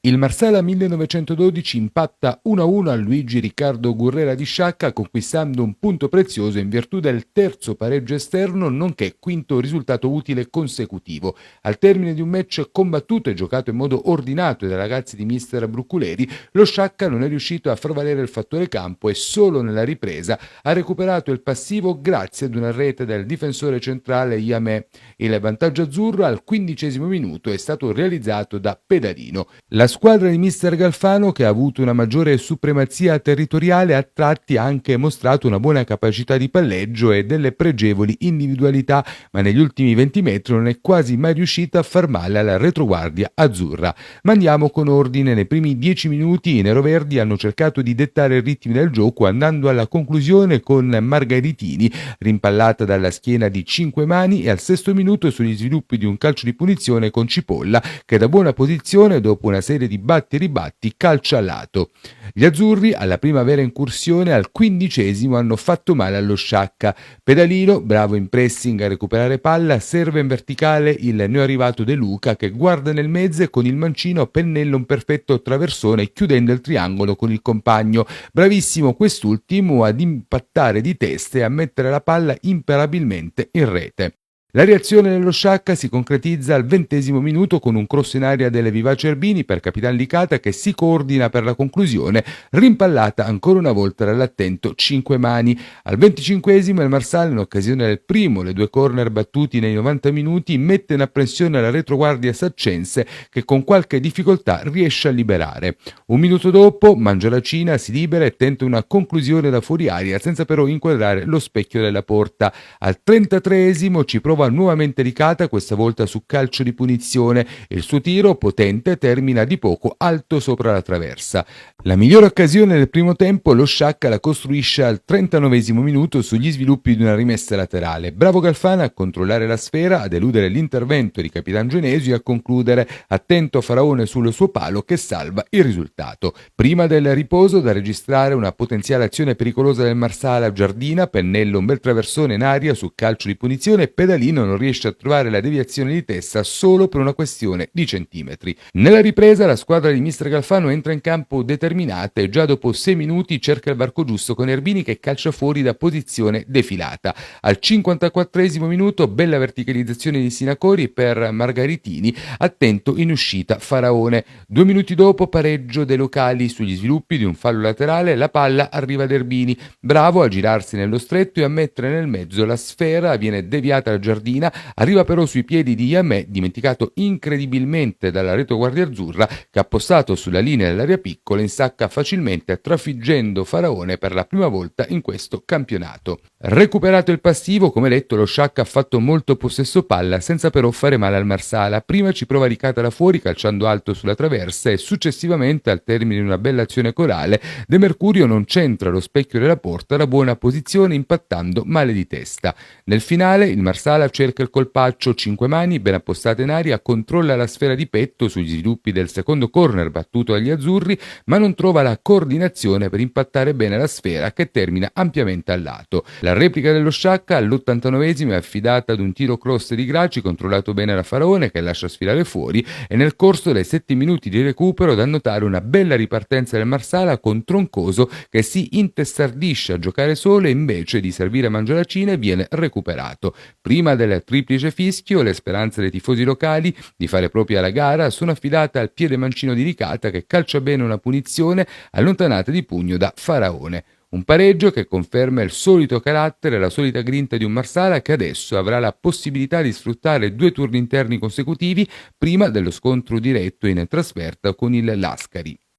Il Marsala 1912 impatta 1-1 a Luigi Riccardo Gurrera di Sciacca, conquistando un punto prezioso in virtù del terzo pareggio esterno, nonché quinto risultato utile consecutivo. Al termine di un match combattuto e giocato in modo ordinato dai ragazzi di mister Brucculeri, lo Sciacca non è riuscito a far valere il fattore campo e solo nella ripresa ha recuperato il passivo grazie ad una rete del difensore centrale Yamè. Il vantaggio azzurro al 15° minuto è stato realizzato da Pedalino. La squadra di mister Galfano, che ha avuto una maggiore supremazia territoriale, a tratti ha anche mostrato una buona capacità di palleggio e delle pregevoli individualità, ma negli ultimi 20 metri non è quasi mai riuscita a far male alla retroguardia azzurra. Ma andiamo con ordine. Nei primi 10 minuti i neroverdi hanno cercato di dettare il ritmo del gioco, andando alla conclusione con Margaritini, rimpallata dalla schiena di Cinquemani, e al sesto minuto sugli sviluppi di un calcio di punizione con Cipolla, che da buona posizione, dopo una serie di batti e ribatti, calcia a lato. Gli azzurri, alla prima vera incursione, al 15° hanno fatto male allo Sciacca. Pedalino, bravo in pressing a recuperare palla, serve in verticale il neoarrivato De Luca, che guarda nel mezzo e con il mancino pennella un perfetto traversone, chiudendo il triangolo con il compagno. Bravissimo quest'ultimo ad impattare di testa e a mettere la palla imparabilmente in rete. La reazione dello Sciacca si concretizza al 20° minuto con un cross in aria delle Vivace Erbini per Capitan Licata, che si coordina per la conclusione, rimpallata ancora una volta dall'attento Cinquemani. Al 25° il Marsala, in occasione del primo, le due corner battuti nei 90 minuti, mette in apprensione la retroguardia saccense, che con qualche difficoltà riesce a liberare. Un minuto dopo Mangiaracina si libera e tenta una conclusione da fuori aria, senza però inquadrare lo specchio della porta. Al 33° ci prova nuovamente Licata, questa volta su calcio di punizione, e il suo tiro, potente, termina di poco alto sopra la traversa. La migliore occasione del primo tempo lo Sciacca la costruisce al 39° minuto sugli sviluppi di una rimessa laterale. Bravo Galfano a controllare la sfera, ad eludere l'intervento di Capitan Genesio e a concludere, attento Faraone sul suo palo, che salva il risultato. Prima del riposo, da registrare una potenziale azione pericolosa del Marsala. Giardina pennella un bel traversone in aria su calcio di punizione e Pedalino non riesce a trovare la deviazione di testa solo per una questione di centimetri. Nella ripresa la squadra di mister Galfano entra in campo determinata e già dopo 6 minuti cerca il varco giusto con Erbini, che calcia fuori da posizione defilata. Al 54° minuto bella verticalizzazione di Sinacori per Margaritini, attento in uscita Faraone. 2 minuti dopo pareggio dei locali sugli sviluppi di un fallo laterale, la palla arriva ad Erbini, bravo a girarsi nello stretto e a mettere nel mezzo la sfera, viene deviata al Giardina, arriva però sui piedi di Yamè, dimenticato incredibilmente dalla retroguardia azzurra, che ha postato sulla linea dell'area piccola, insacca facilmente trafiggendo Faraone per la prima volta in questo campionato. Recuperato il passivo, come detto, lo Sciacca ha fatto molto possesso palla senza però fare male al Marsala. Prima ci prova Licata da fuori calciando alto sulla traversa e successivamente, al termine di una bella azione corale, De Mercurio non centra lo specchio della porta da buona posizione, impattando male di testa. Nel finale il Marsala cerca il colpaccio, Cinquemani, ben appostata in aria, controlla la sfera di petto sugli sviluppi del secondo corner battuto dagli azzurri, ma non trova la coordinazione per impattare bene la sfera, che termina ampiamente al lato. La replica dello Sciacca all'89° è affidata ad un tiro cross di Graci, controllato bene da Faraone, che lascia sfilare fuori, e nel corso dei 7 minuti di recupero da notare una bella ripartenza del Marsala con Troncoso, che si intestardisce a giocare solo e invece di servire Mangiaracina viene recuperato. Prima del triplice fischio, le speranze dei tifosi locali di fare propria la gara sono affidate al piede mancino di Licata, che calcia bene una punizione allontanata di pugno da Faraone. Un pareggio che conferma il solito carattere e la solita grinta di un Marsala, che adesso avrà la possibilità di sfruttare 2 turni interni consecutivi prima dello scontro diretto in trasferta con il Lascari.